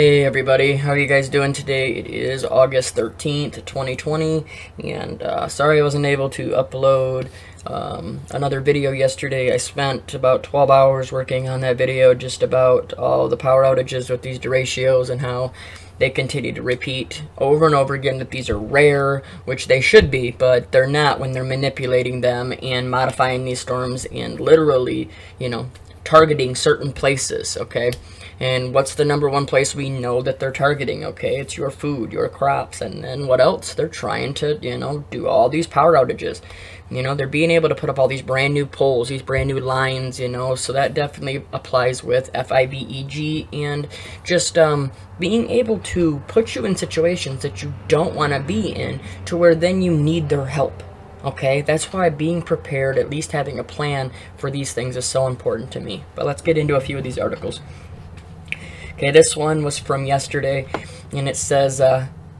Hey everybody, how are you guys doing today? It is August 13th, 2020, and sorry I wasn't able to upload another video yesterday. I spent about 12 hours working on that video just about all the power outages with these deratios and how they continue to repeat over and over again that these are rare, which they should be, but they're not when they're manipulating them and modifying these storms and literally, targeting certain places, okay? And what's the number one place we know that they're targeting, okay? It's your food, your crops, and then what else? They're trying to, do all these power outages. They're being able to put up all these brand new poles, these brand new lines, so that definitely applies with FIVEG and just being able to put you in situations that you don't want to be in to where then you need their help. Okay, that's why being prepared, at least having a plan for these things is so important to me. But let's get into a few of these articles. Okay, this one was from yesterday, and it says,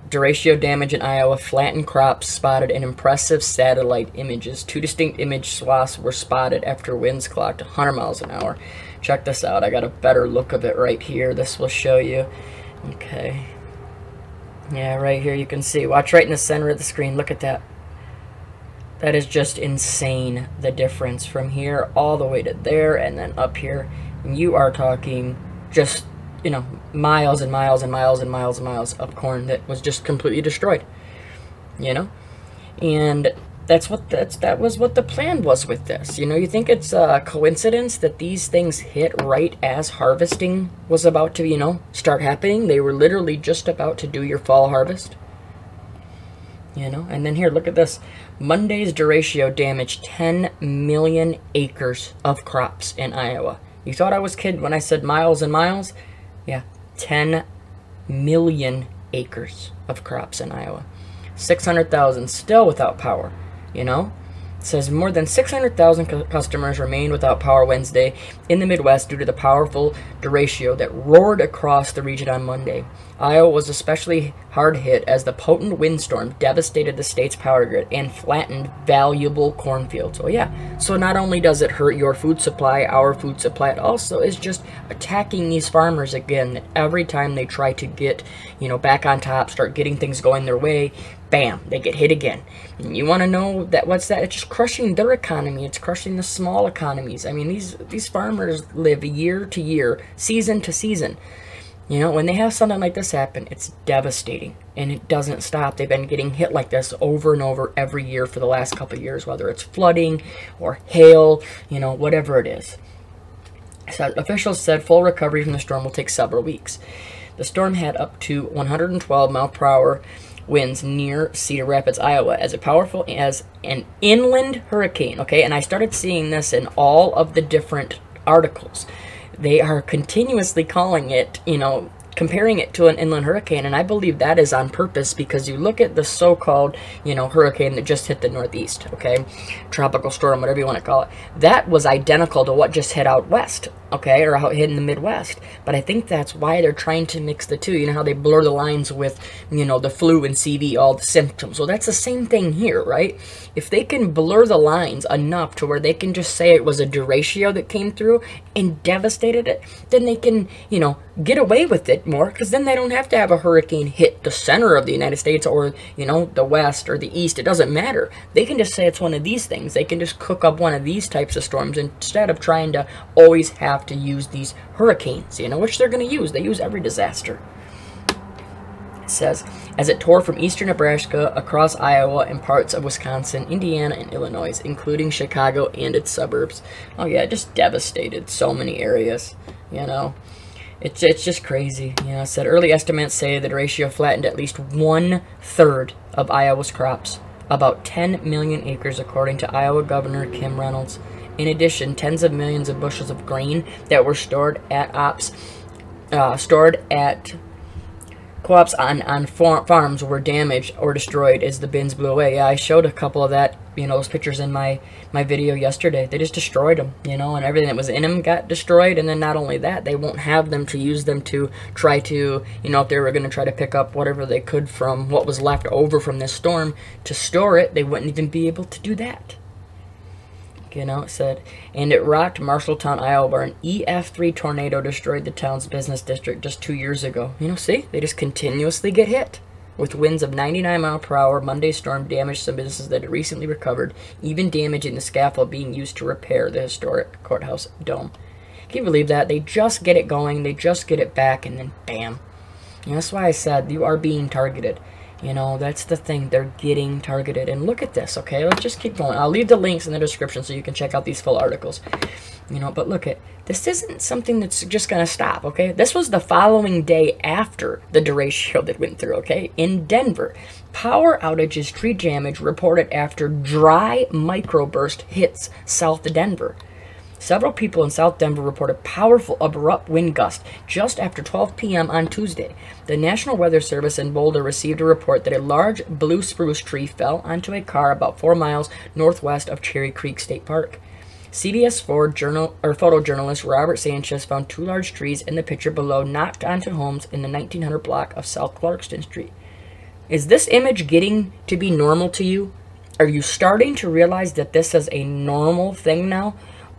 deratio damage in Iowa, flattened crops spotted in impressive satellite images. 2 distinct image swaths were spotted after winds clocked 100 miles an hour. Check this out. I got a better look of it right here. This will show you. Okay. Yeah, right here you can see. Watch right in the center of the screen. Look at that. That is just insane, the difference from here all the way to there and then up here. And you are talking just, miles and miles and miles and miles and miles of corn that was just completely destroyed. And that was what the plan was with this. You think it's a coincidence that these things hit right as harvesting was about to, start happening? They were literally just about to do your fall harvest. And then here, look at this. Monday's deratio damaged 10 million acres of crops in Iowa. You thought I was kidding when I said miles and miles? Yeah, 10 million acres of crops in Iowa. 600,000 still without power, It says more than 600,000 customers remained without power Wednesday in the Midwest due to the powerful deratio that roared across the region on Monday. Iowa was especially hard hit as the potent windstorm devastated the state's power grid and flattened valuable cornfields. Oh yeah, so not only does it hurt your food supply, our food supply, it also is just attacking these farmers again. Every time they try to get, back on top, start getting things going their way, bam, they get hit again. And you want to know that what's that? It's just crushing their economy. It's crushing the small economies. I mean, these farmers live year to year, season to season. When they have something like this happen, it's devastating, and it doesn't stop. They've been getting hit like this over and over every year for the last couple of years, whether it's flooding or hail, whatever it is. So officials said full recovery from the storm will take several weeks. The storm had up to 112 mile per hour winds near Cedar Rapids, Iowa, as powerful as an inland hurricane, okay? And I started seeing this in all of the different articles. They are continuously calling it, comparing it to an inland hurricane, and I believe that is on purpose because you look at the so-called, hurricane that just hit the Northeast, okay? Tropical storm, whatever you want to call it. That was identical to what just hit out west, okay, or how it hit in the Midwest. But I think that's why they're trying to mix the two. You know how they blur the lines with, the flu and CV, all the symptoms. Well, that's the same thing here, right? If they can blur the lines enough to where they can just say it was a deratio that came through and devastated it, then they can, get away with it more, because then they don't have to have a hurricane hit the center of the United States or, the west or the east. It doesn't matter. They can just say it's one of these things. They can just cook up one of these types of storms instead of trying to always have to use these hurricanes, which they're going to use. They use every disaster. It says, as it tore from eastern Nebraska across Iowa and parts of Wisconsin, Indiana, and Illinois, including Chicago and its suburbs. Oh yeah, it just devastated so many areas, It's just crazy. It said early estimates say the deratio flattened at least 1/3 of Iowa's crops, about 10 million acres, according to Iowa Governor Kim Reynolds. In addition, tens of millions of bushels of grain that were stored at co-ops on farms were damaged or destroyed as the bins blew away. Yeah, I showed a couple of that, those pictures in my video yesterday. They just destroyed them, and everything that was in them got destroyed. And then not only that, they won't have them to use them to try to, if they were going to try to pick up whatever they could from what was left over from this storm to store it, they wouldn't even be able to do that. You know, it said, and it rocked Marshalltown, Iowa, where an EF3 tornado destroyed the town's business district just 2 years ago. You know, see? They just continuously get hit. With winds of 99 miles per hour, Monday's storm damaged some businesses that had recently recovered, even damaging the scaffold being used to repair the historic courthouse dome. Can you believe that? They just get it going, they just get it back, and then bam. And that's why I said you are being targeted. You know, that's the thing. They're getting targeted. And look at this, okay? Let's just keep going. I'll leave the links in the description so you can check out these full articles. You know, but look at, this isn't something that's just going to stop, okay? This was the following day after the derecho that went through, okay? In Denver, power outages, tree damage reported after dry microburst hits South Denver. Several people in South Denver reported powerful, abrupt wind gusts just after 12 p.m. on Tuesday. The National Weather Service in Boulder received a report that a large blue spruce tree fell onto a car about 4 miles northwest of Cherry Creek State Park. CBS 4 photojournalist Robert Sanchez found 2 large trees in the picture below knocked onto homes in the 1900 block of South Clarkston Street. Is this image getting to be normal to you? Are you starting to realize that this is a normal thing now?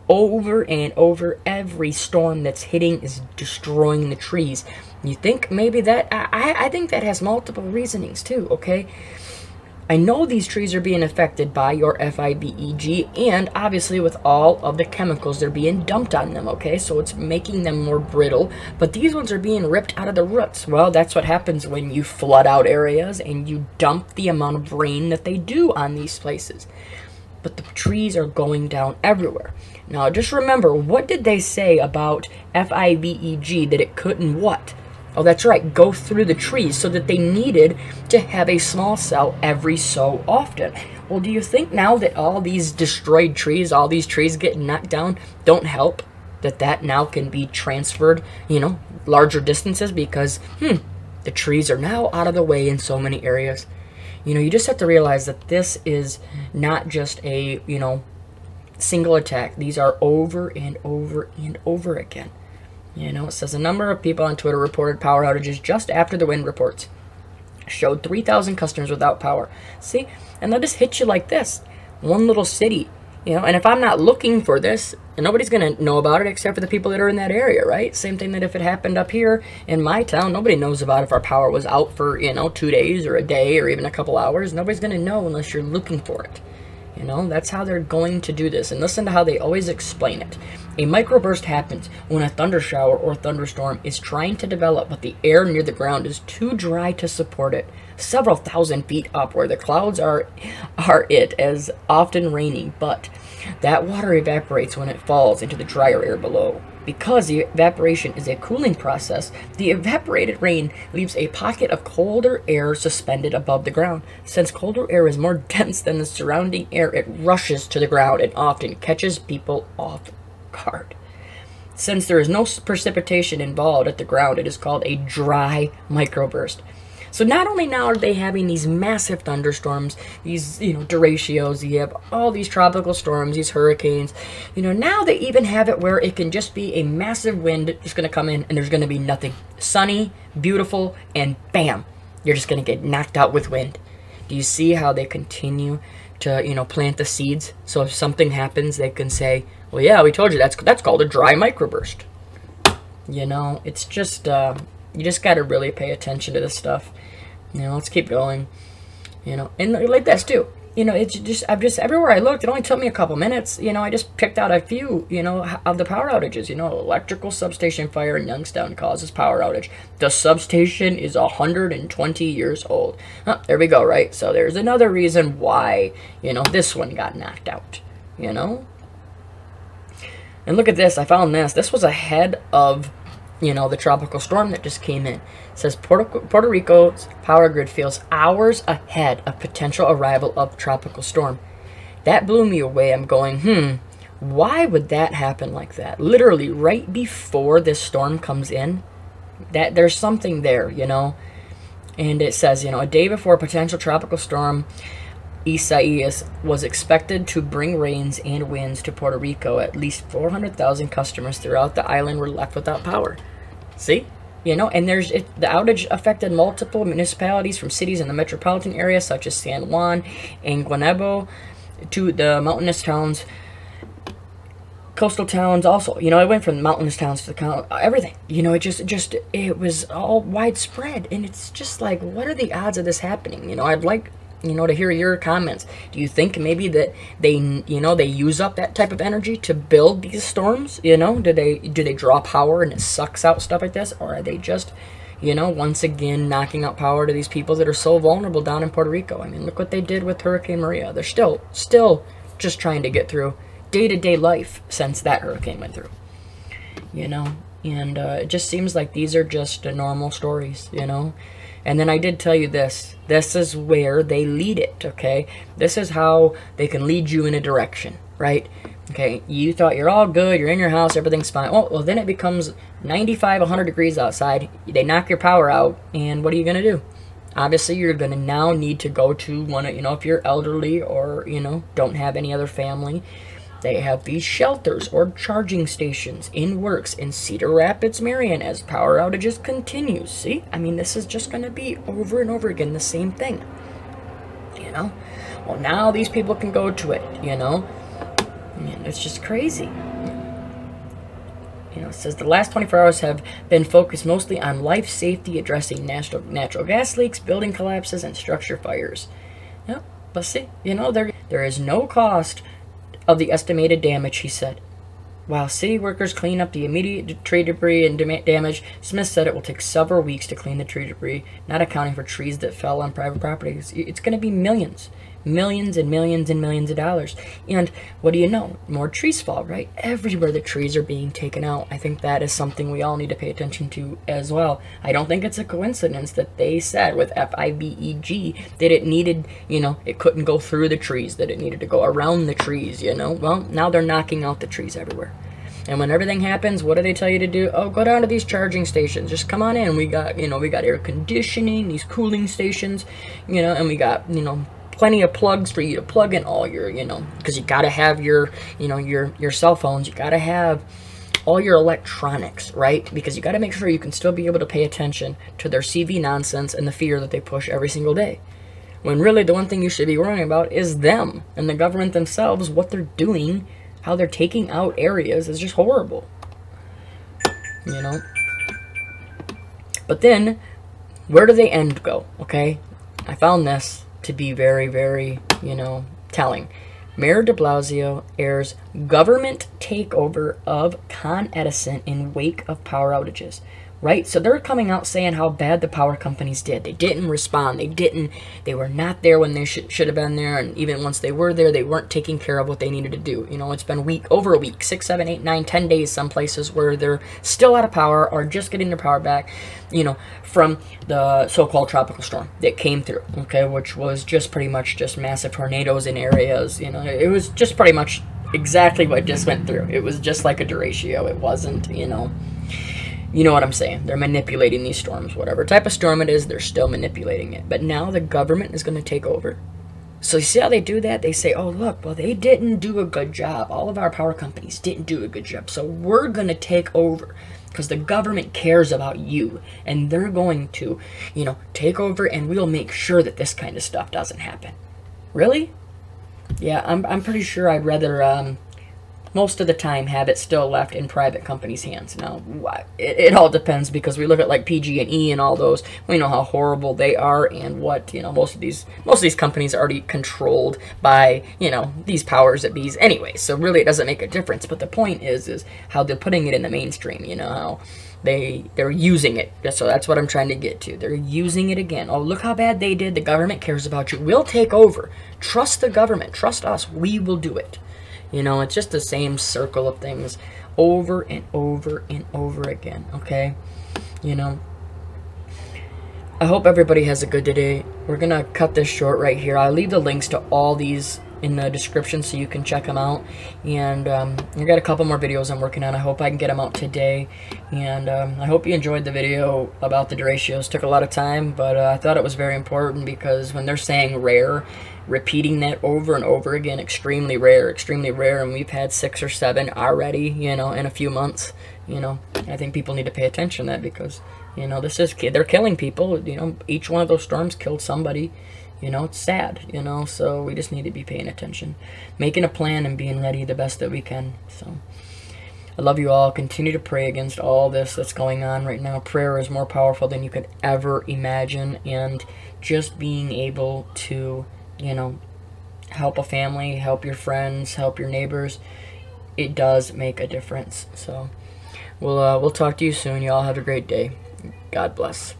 Over and over, every storm that's hitting is destroying the trees. You think maybe that, I think that has multiple reasonings too, okay? I know these trees are being affected by your FIBEG and obviously with all of the chemicals that are being dumped on them, okay? So it's making them more brittle, but these ones are being ripped out of the roots. Well, that's what happens when you flood out areas and you dump the amount of rain that they do on these places. But the trees are going down everywhere. Now, just remember, what did they say about FIBEG, that it couldn't what? Oh, that's right, go through the trees, so that they needed to have a small cell every so often. Well, do you think now that all these destroyed trees, all these trees getting knocked down, don't help? That now can be transferred, you know, larger distances because, the trees are now out of the way in so many areas. You know, you just have to realize that this is not just a, you know, single attack. These are over and over and over again. You know, it says a number of people on Twitter reported power outages just after the wind reports showed 3,000 customers without power. See, and they'll just hit you like this. One little city, you know, and if I'm not looking for this, nobody's going to know about it except for the people that are in that area, right? Same thing that if it happened up here in my town, nobody knows about if our power was out for, you know, 2 days or a day or even a couple hours. Nobody's going to know unless you're looking for it. You know, that's how they're going to do this. And listen to how they always explain it. A microburst happens when a thundershower or thunderstorm is trying to develop, but the air near the ground is too dry to support it. Several thousand feet up where the clouds are it as often raining, but that water evaporates when it falls into the drier air below. Because the evaporation is a cooling process, the evaporated rain leaves a pocket of colder air suspended above the ground. Since colder air is more dense than the surrounding air, it rushes to the ground and often catches people off guard. Since there is no precipitation involved at the ground, it is called a dry microburst. So not only now are they having these massive thunderstorms, these, you know, derechos, you have all these tropical storms, these hurricanes, you know, now they even have it where it can just be a massive wind just going to come in and there's going to be nothing. Sunny, beautiful, and bam, you're just going to get knocked out with wind. Do you see how they continue to, you know, plant the seeds? So if something happens, they can say, well, yeah, we told you that's called a dry microburst. You know, it's just, you just got to really pay attention to this stuff. You know, let's keep going. You know, and like this too. You know, it's just, everywhere I looked, it only took me a couple minutes. You know, I just picked out a few, you know, of the power outages. You know, electrical substation fire in Youngstown causes power outage. The substation is 120 years old. There we go, right? So there's another reason why, you know, this one got knocked out. You know? And look at this. I found this. This was ahead of, you know, the tropical storm that just came in. It says Puerto Rico's power grid feels hours ahead of potential arrival of tropical storm. That blew me away. I'm going, why would that happen like that? Literally right before this storm comes in, that there's something there, you know. And it says, you know, a day before potential tropical storm Isaias was expected to bring rains and winds to Puerto Rico. At least 400,000 customers throughout the island were left without power. See? You know, and the outage affected multiple municipalities from cities in the metropolitan area such as San Juan and Guanabo to the mountainous towns coastal towns also. You know, it went from mountainous towns to everything. You know, it was all widespread. And it's just like, what are the odds of this happening? You know, I'd like, you know, to hear your comments. Do you think maybe that they, you know, they use up that type of energy to build these storms? You know, do they draw power and it sucks out stuff like this? Or are they just, you know, once again knocking out power to these people that are so vulnerable down in Puerto Rico? I mean, look what they did with Hurricane Maria. They're still just trying to get through day-to-day life since that hurricane went through, you know. And it just seems like these are just normal stories, you know. And then I did tell you this is where they lead it, okay? This is how they can lead you in a direction, right? Okay, you thought you're all good, you're in your house, everything's fine. Oh, well, then it becomes 95, 100 degrees outside. They knock your power out, and what are you going to do? Obviously, you're going to now need to go to one of, you know, if you're elderly or, you know, don't have any other family, they have these shelters or charging stations in works in Cedar Rapids, Marion, as power outages continue. See? I mean, this is just going to be over and over again the same thing, you know? Well, now these people can go to it, you know? I mean, it's just crazy. You know, it says the last 24 hours have been focused mostly on life safety, addressing natural gas leaks, building collapses, and structure fires. Yep, but see, you know, there is no cost of the estimated damage, he said. While city workers clean up the immediate tree debris and damage, Smith said it will take several weeks to clean the tree debris, not accounting for trees that fell on private properties. It's going to be millions and millions and millions of dollars. And what do you know? More trees fall, right? Everywhere the trees are being taken out. I think that is something we all need to pay attention to as well. I don't think it's a coincidence that they said with FIBEG that it needed, you know, it couldn't go through the trees, that it needed to go around the trees, you know? Well, now they're knocking out the trees everywhere. And when everything happens, what do they tell you to do? Oh, go down to these charging stations. Just come on in. We got, you know, we got air conditioning, these cooling stations, you know, and we got, you know, plenty of plugs for you to plug in all your, you know, because you got to have your, you know, your cell phones. You got to have all your electronics, right? Because you got to make sure you can still be able to pay attention to their CV nonsense and the fear that they push every single day. When really the one thing you should be worrying about is them and the government themselves, what they're doing, how they're taking out areas is just horrible, you know. But then, where do they end go, okay? I found this to be very, very, you know, telling. Mayor de Blasio airs government takeover of Con Edison in wake of power outages. Right? So they're coming out saying how bad the power companies did. They didn't respond. They were not there when they should have been there. And even once they were there, they weren't taking care of what they needed to do. You know, it's been over a week, 6, 7, 8, 9, 10 days, some places where they're still out of power or just getting their power back, you know, from the so-called tropical storm that came through, okay, which was just pretty much just massive tornadoes in areas. You know, it was just pretty much exactly what just went through. It was just like a derecho. It wasn't, you know what I'm saying. They're manipulating these storms. Whatever type of storm it is, they're still manipulating it. But now the government is going to take over. So you see how they do that? They say, oh, look, well, they didn't do a good job. All of our power companies didn't do a good job. So we're going to take over because the government cares about you. And they're going to, you know, take over, and we'll make sure that this kind of stuff doesn't happen. Really? Yeah, I'm pretty sure I'd rather most of the time have it still left in private companies' hands. Now, it all depends, because we look at like PG&E and all those. We know how horrible they are, and what, you know, most of these companies are already controlled by, you know, these powers that be. Anyway, so really it doesn't make a difference. But the point is how they're putting it in the mainstream. You know how they're using it. So that's what I'm trying to get to. They're using it again. Oh, look how bad they did. The government cares about you. We'll take over. Trust the government. Trust us. We will do it. You know, it's just the same circle of things over and over and over again, okay? You know, I hope everybody has a good day. We're going to cut this short right here. I'll leave the links to all these in the description so you can check them out. And I got a couple more videos I'm working on. I hope I can get them out today. And I hope you enjoyed the video about the derechos. Took a lot of time, but I thought it was very important, because when they're saying rare, repeating that over and over again, extremely rare, and we've had 6 or 7 already, you know, in a few months. You know, I think people need to pay attention to that, because, you know, they're killing people. You know, each one of those storms killed somebody. You know, it's sad, you know, so we just need to be paying attention, making a plan and being ready the best that we can. So I love you all. Continue to pray against all this that's going on right now. Prayer is more powerful than you could ever imagine, and just being able to, help a family, help your friends, help your neighbors, it does make a difference. So we'll talk to you soon. You all have a great day. God bless.